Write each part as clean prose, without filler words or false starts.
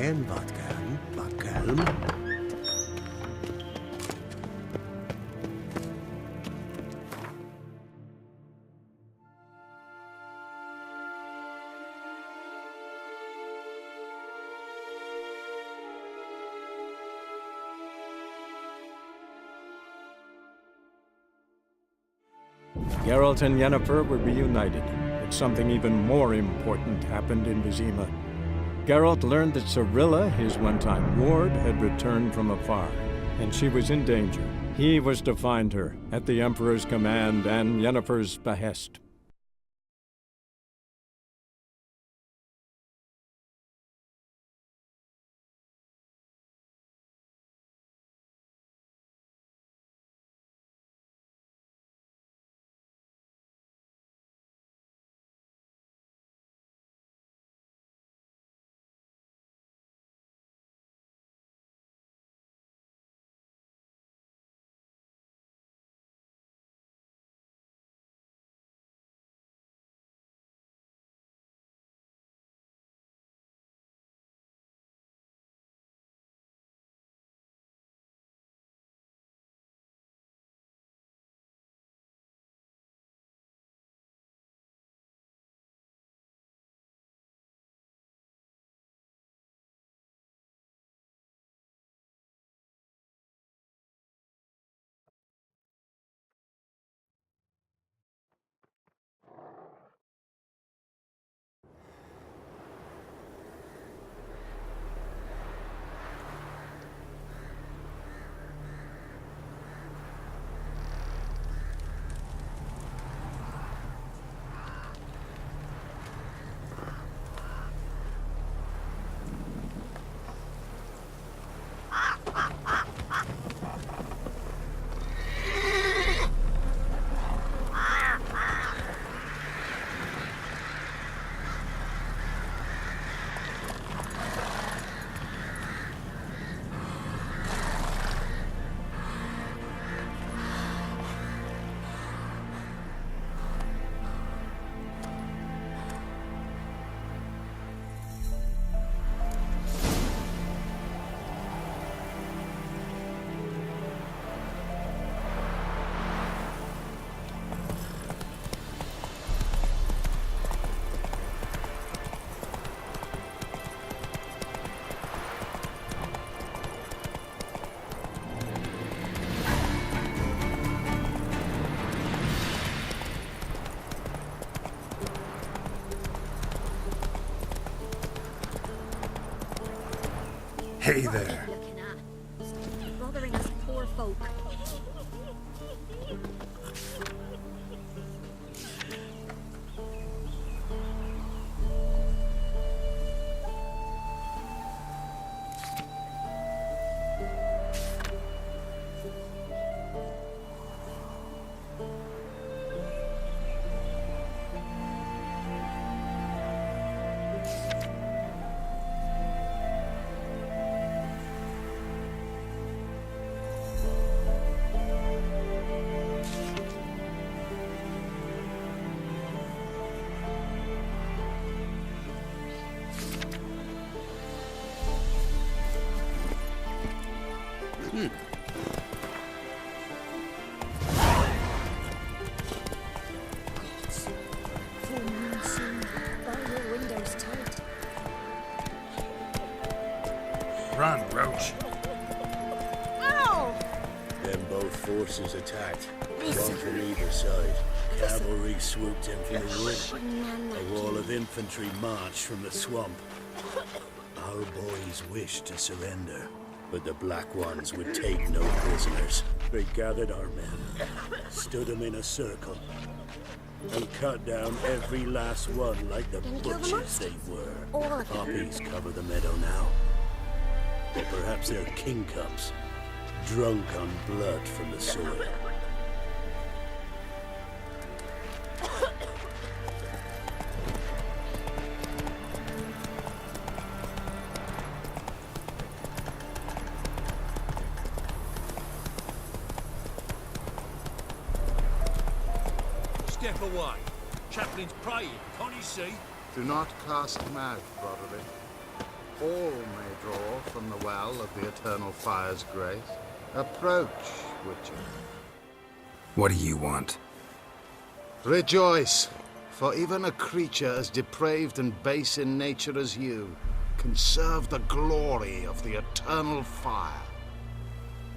En wat kalm. Geralt and Yennefer were reunited, but something even more important happened in Vizima. Geralt learned that Cirilla, his one-time ward, had returned from afar, and she was in danger. He was to find her, at the Emperor's command and Yennefer's behest. Hey there. Looking at. Bothering us poor folk. Full moon soon. Bar your windows tight. Run, Roach. Ow! Then both forces attacked, one from either side. Cavalry swooped in from the wood. A wall of infantry marched from the swamp. Our boys wished to surrender, but the Black Ones would take no prisoners. They gathered our men, stood them in a circle, and cut down every last one like the Then kill them butchers all? they were. All of them. Poppies cover the meadow now. Or perhaps they're kingcups, drunk on blood from the soil. Step away. Chaplain's praying, can't you see? Do not cast him out, brotherly. All may draw from the well of the eternal fire's grace. Approach, Witcher. What do you want? Rejoice, for even a creature as depraved and base in nature as you can serve the glory of the eternal fire.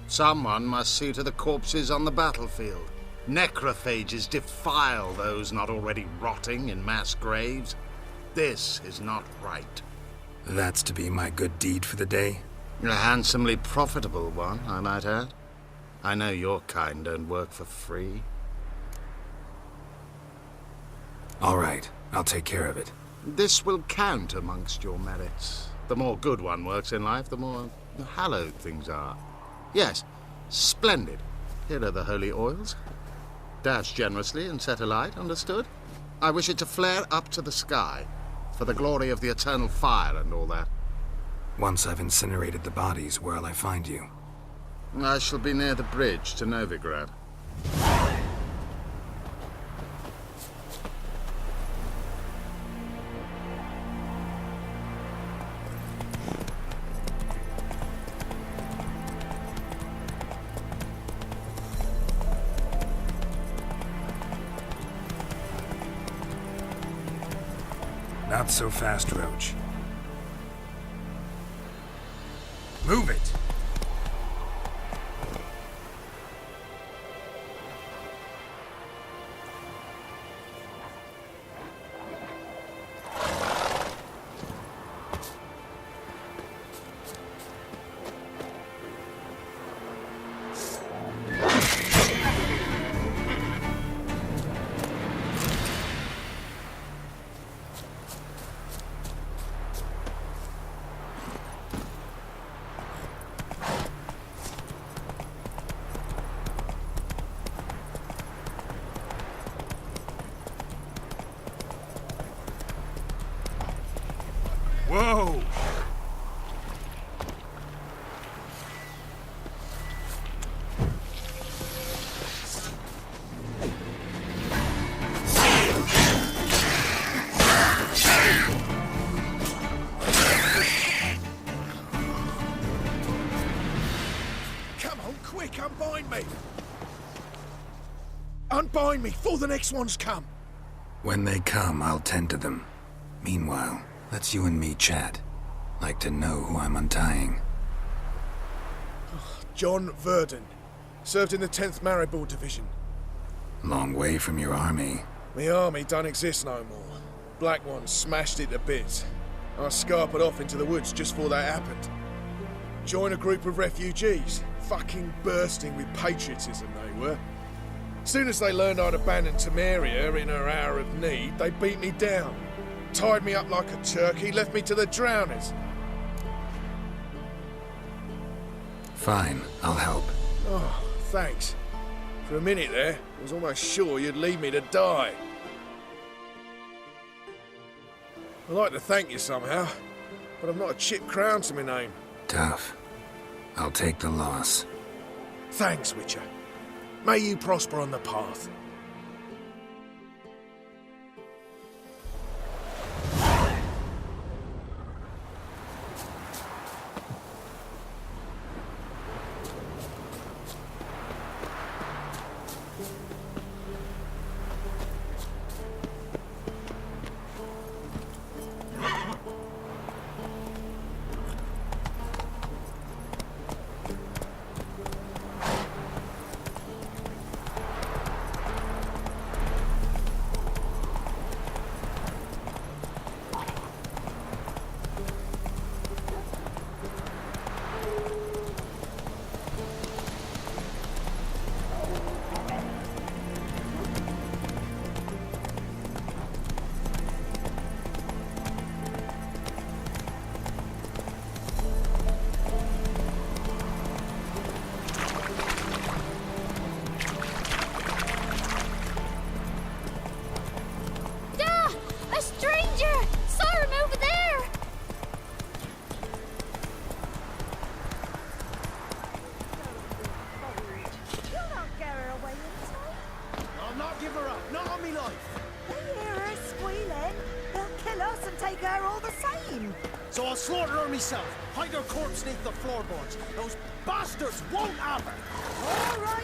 Someone must see to the corpses on the battlefield. Necrophages defile those not already rotting in mass graves. This is not right. That's to be my good deed for the day? A handsomely profitable one, I might add. I know your kind don't work for free. All right, I'll take care of it. This will count amongst your merits. The more good one works in life, the more hallowed things are. Yes, splendid. Here are the holy oils. Dash generously and set alight, understood? I wish it to flare up to the sky, for the glory of the eternal fire and all that. Once I've incinerated the bodies, where'll I find you? I shall be near the bridge to Novigrad. Not so fast, Roach. Move it! Whoa! Come on, quick, unbind me! Unbind me, before the next ones come! When they come, I'll tend to them. Meanwhile, let's you and me chat. Like to know who I'm untying. John Verdon. Served in the 10th Maribor Division. Long way from your army. The army don't exist no more. Black Ones smashed it to bits. I scarpered off into the woods just before that happened. Joined a group of refugees. Fucking bursting with patriotism they were. Soon as they learned I'd abandoned Temeria in her hour of need, they beat me down. Tied me up like a turkey, left me to the drowners. Fine, I'll help. Oh, thanks. For a minute there, I was almost sure you'd leave me to die. I'd like to thank you somehow, but I've not a chip crown to my name. Tough. I'll take the loss. Thanks, Witcher. May you prosper on the path. him. So I'll slaughter her myself. Hide her corpse neath the floorboards. Those bastards won't have her. All right.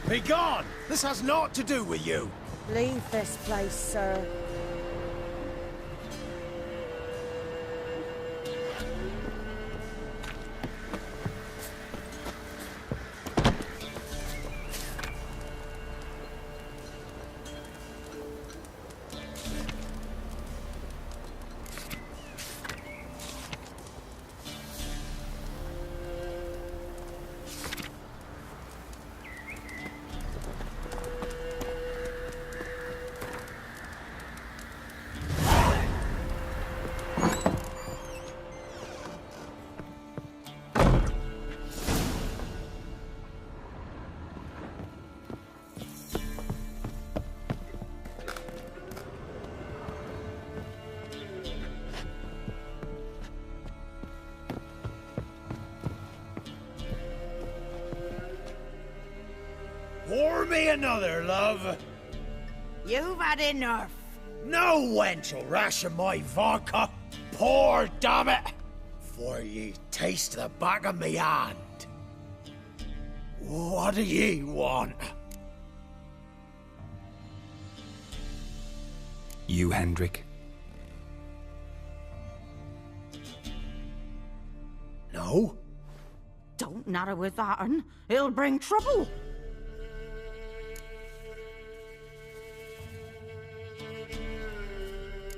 Be gone! This has naught to do with you. Leave this place, sir. Pour me another, love. You've had enough. No wench will ration my vodka. Pour, damn it. For ye taste the back of me hand. What do ye want? You, Hendrik? No? Don't natter with that, un. It'll bring trouble.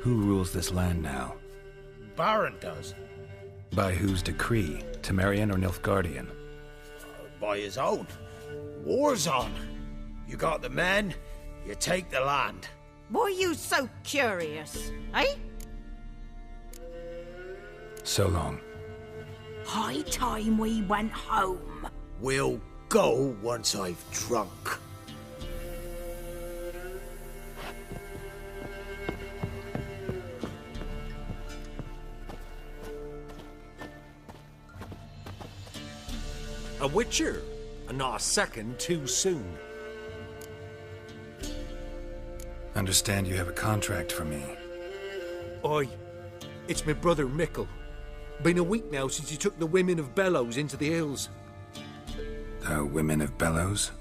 Who rules this land now? Baron does. By whose decree? Temerian or Nilfgaardian? By his own. War's on. You got the men, you take the land. Why are you so curious, eh? So long. High time we went home. We'll go once I've drunk. A witcher, and not a second too soon. Understand you have a contract for me. Aye, it's my brother Mickle. Been a week now since he took the women of Bellows into the hills. The women of Bellows?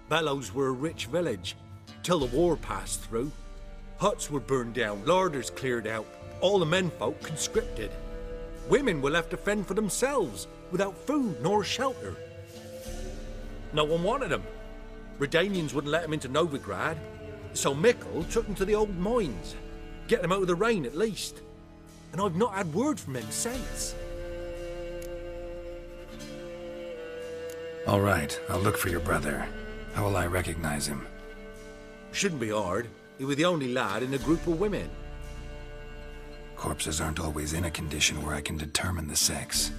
Bellows were a rich village, till the war passed through. Huts were burned down, larders cleared out, all the menfolk conscripted. Women were left to fend for themselves, without food nor shelter. No one wanted them. Redanians wouldn't let them into Novigrad, so Mickle took them to the old mines. Get them out of the rain at least. And I've not had word from him since. All right, I'll look for your brother. How will I recognize him? Shouldn't be hard. He was the only lad in a group of women. Corpses aren't always in a condition where I can determine the sex.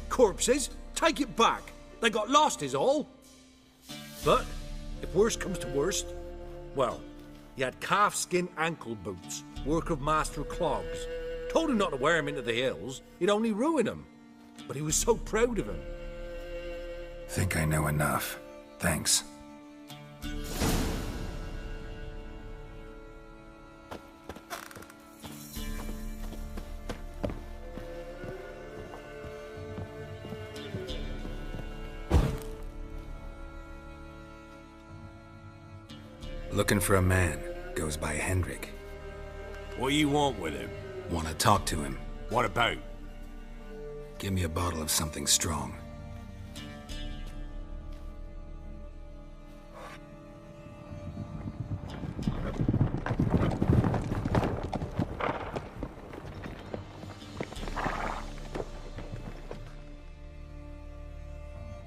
Corpses? Take it back. They got lost is all. But, if worst comes to worst, well, he had calfskin ankle boots, work of Master Clogs. Told him not to wear him into the hills, he'd only ruin him. But he was so proud of him. Think I know enough. Thanks. Looking for a man. Goes by Hendrik. What do you want with him? Want to talk to him. What about? Give me a bottle of something strong.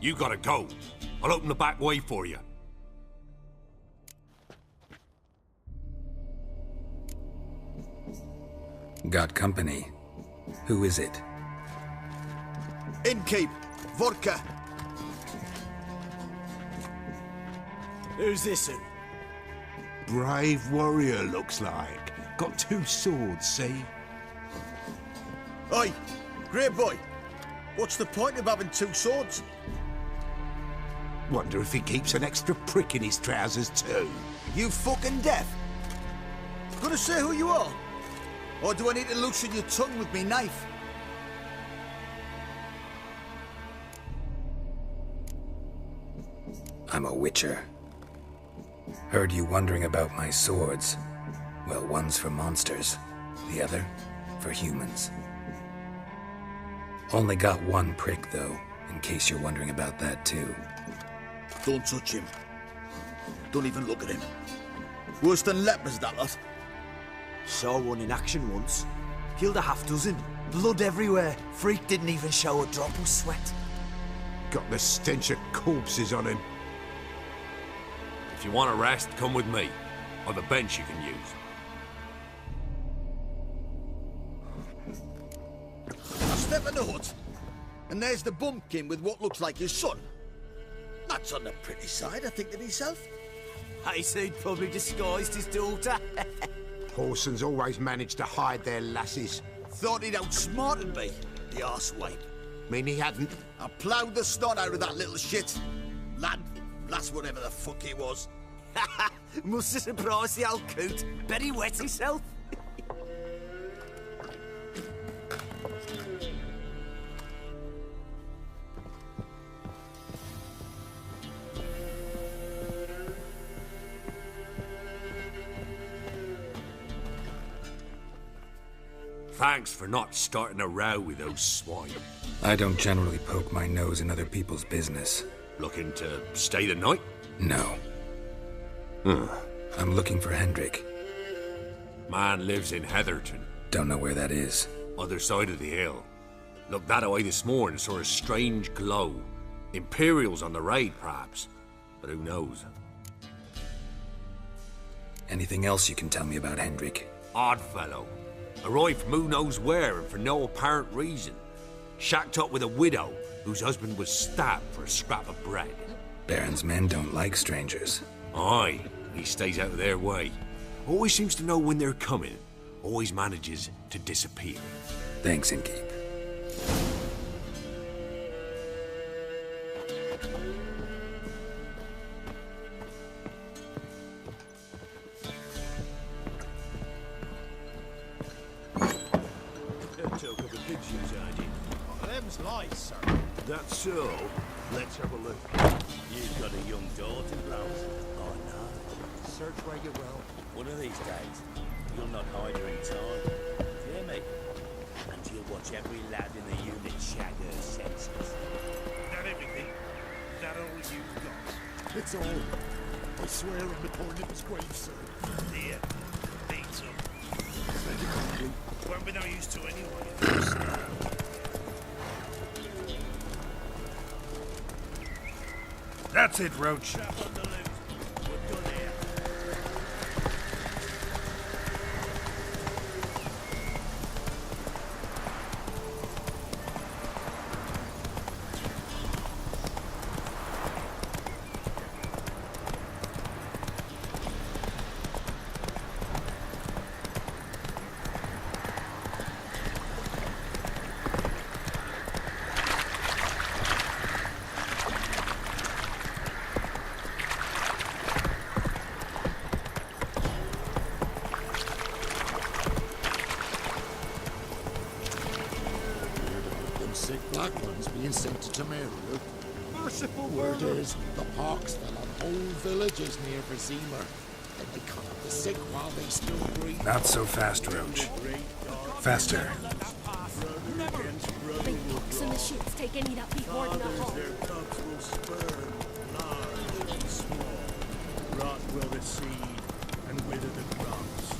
You gotta go. I'll open the back way for you. Got company. Who is it? Innkeep, vodka. Who's this in? Brave warrior, looks like. Got 2 swords, see? Oi, great boy. What's the point of having 2 swords? Wonder if he keeps an extra prick in his trousers too. You fucking deaf? Gonna say who you are? Or do I need to loosen your tongue with me knife? I'm a witcher. Heard you wondering about my swords. Well, one's for monsters, the other for humans. Only got one prick, though, in case you're wondering about that, too. Don't touch him. Don't even look at him. Worse than lepers, that lot. Saw one in action once. Killed a half-dozen. Blood everywhere. Freak didn't even show a drop of sweat. Got the stench of corpses on him. If you want a rest, come with me. I've a bench you can use. I step in the hut, and there's the bumpkin with what looks like his son. That's on the pretty side, I think to myself. I say he'd probably disguised his daughter. Horsons always manage to hide their lasses. Thought he'd outsmarted me, the arsewipe. Mean he hadn't? I ploughed the snot out of that little shit. Lad, that's whatever the fuck he was. Must have surprised the old coot. Bet he wet himself. Thanks for not starting a row with those swine. I don't generally poke my nose in other people's business. Looking to stay the night? No. I'm looking for Hendrik. Man lives in Heatherton. Don't know where that is. Other side of the hill. Looked that away this morning, saw a strange glow. Imperials on the raid, perhaps. But who knows? Anything else you can tell me about Hendrik? Odd fellow. Arrived from who knows where and for no apparent reason. Shacked up with a widow whose husband was stabbed for a scrap of bread. Baron's men don't like strangers. Aye, he stays out of their way. Always seems to know when they're coming. Always manages to disappear. Thanks, Innkeep. Them's lies, sir. That's so. Let's have a look. You've got a young daughter, Blouse. Oh, no. Search where you will. One of these days, you'll not hide her in time. Hear me? And you'll watch every lad in the unit shag her senses. Not everything. That all you've got. It's all. I swear on the poor nipper's grave, sir. Here. Beat him. Won't be no use to anyone. That's it, Roach. Sick black ones being sent to Temeria. Merciful word is, the pox fell on whole villages near Vizima, and they cut up the sick while they still breathe. Not so fast, Roach. Faster. Big pox and the ships take any that be more than a haul. Their cubs will spurn, large and small. Rot will the seed, and wither the crops.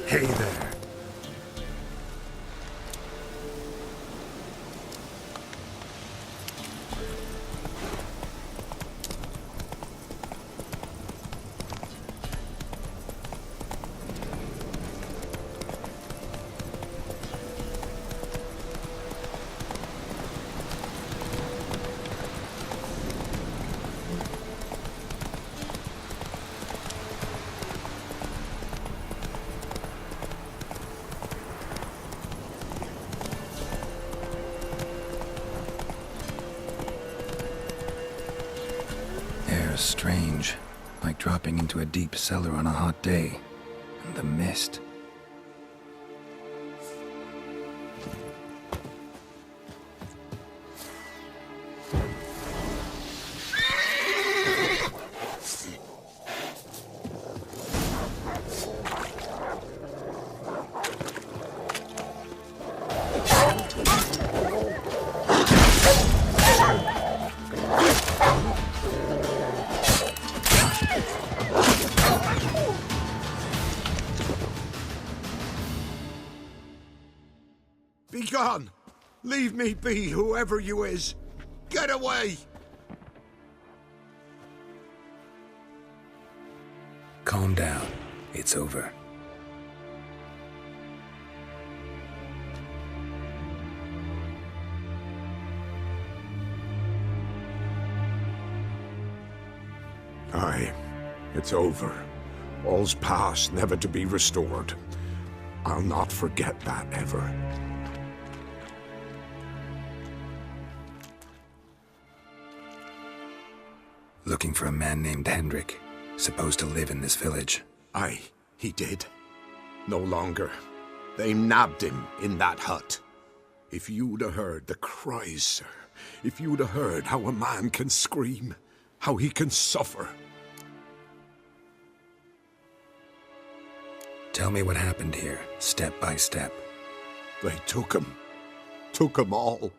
Hey there. was strange, like dropping into a deep cellar on a hot day. And the mist. Be gone! Leave me be, whoever you is! Get away! Calm down. It's over. Aye, it's over. All's past, never to be restored. I'll not forget that ever. Looking for a man named Hendrik, supposed to live in this village. Aye, he did. No longer. They nabbed him in that hut. If you'd have heard the cries, sir, if you'd have heard how a man can scream, how he can suffer. Tell me what happened here, step by step. They took him all.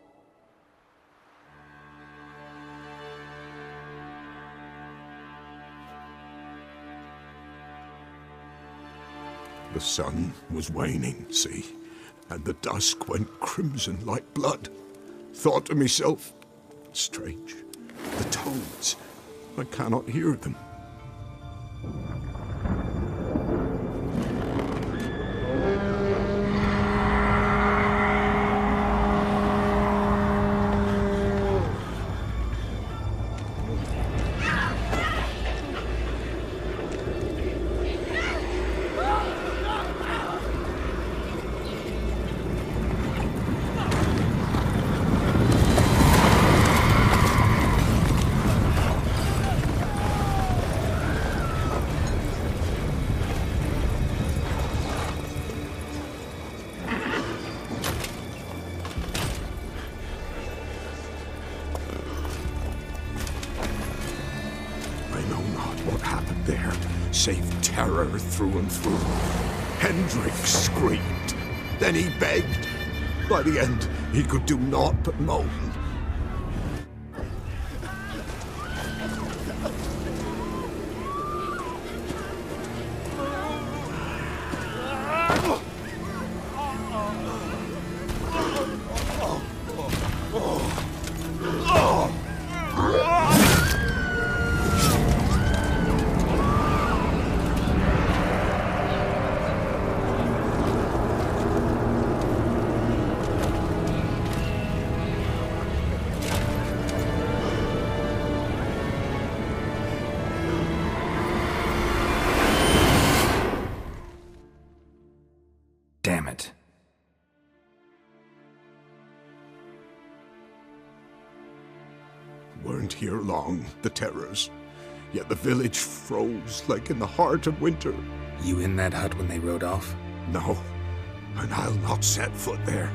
The sun was waning, see, and the dusk went crimson like blood. Thought to myself, strange, the toads, I cannot hear them. Save terror through and through. Hendrik screamed. Then he begged. By the end, he could do naught but moan. Damn it. Weren't here long, the terrors. Yet the village froze like in the heart of winter. You in that hut when they rode off? No, and I'll not set foot there.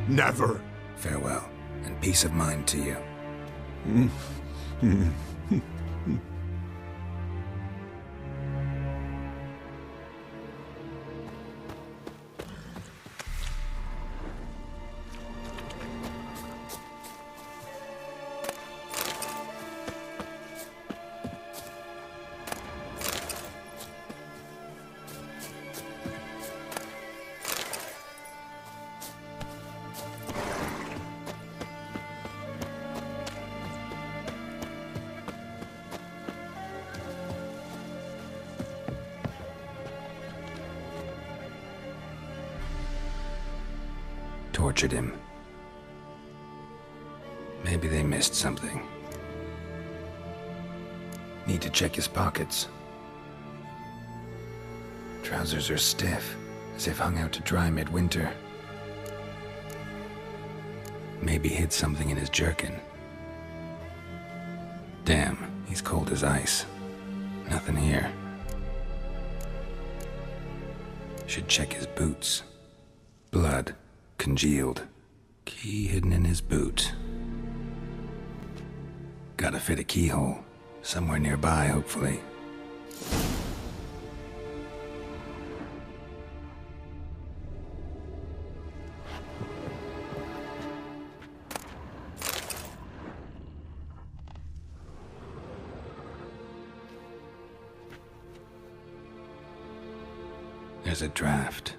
Never. Farewell, and peace of mind to you. Tortured him. Maybe they missed something. Need to check his pockets. Trousers are stiff, as if hung out to dry midwinter. Maybe hid something in his jerkin. Damn, He's cold as ice. Nothing here. Should check his boots. Blood. Congealed. Key hidden in his boot. Gotta fit a keyhole. Somewhere nearby, hopefully. There's a draft.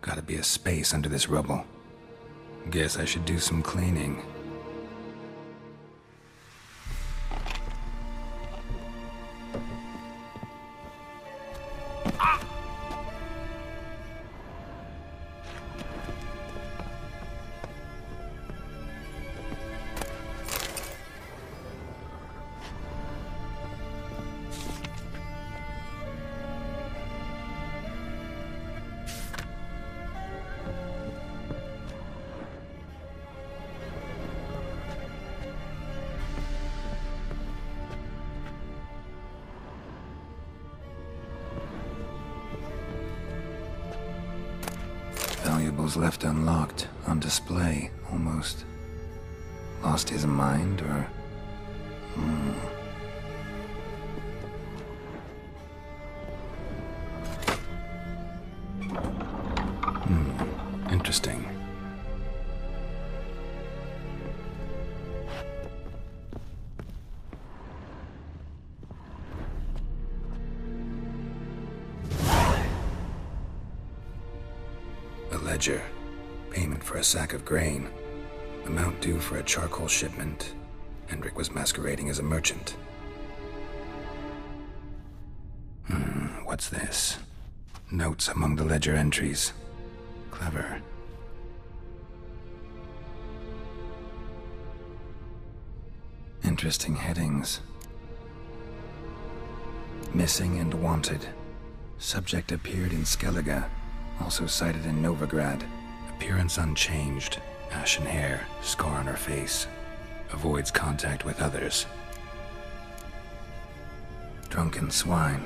Gotta be a space under this rubble. Guess I should do some cleaning. Valuables left unlocked, on display, almost. Lost his mind, or... Interesting. Ledger. Payment for a sack of grain. Amount due for a charcoal shipment. Hendrik was masquerading as a merchant. What's this? Notes among the ledger entries. Clever. Interesting headings. Missing and wanted. Subject appeared in Skellige. Also sighted in Novigrad. Appearance unchanged. Ashen hair, scar on her face. Avoids contact with others. Drunken swine.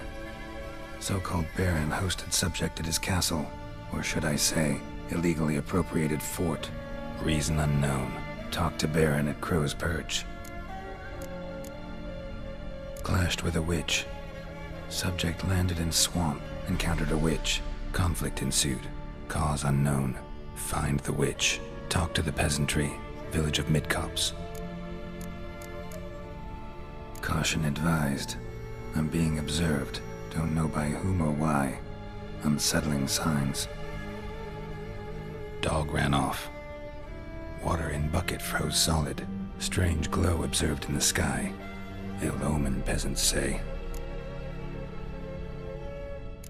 So-called Baron hosted subject at his castle. Or should I say, illegally appropriated fort. Reason unknown. Talked to Baron at Crow's Perch. Clashed with a witch. Subject landed in swamp. Encountered a witch. Conflict ensued. Cause unknown. Find the witch. Talk to the peasantry. Village of Midcopse. Caution advised. I'm being observed. Don't know by whom or why. Unsettling signs. Dog ran off. Water in bucket froze solid. Strange glow observed in the sky. Ill omen, peasants say.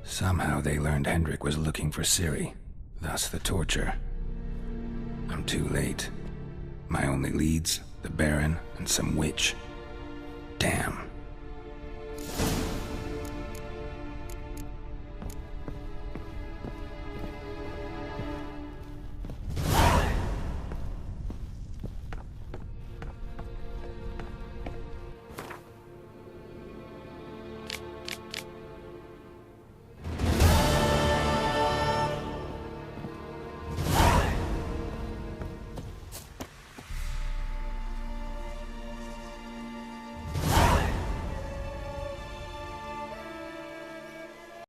Somehow they learned Hendrik was looking for Ciri, thus the torture. I'm too late. My only leads, the Baron and some witch. Damn.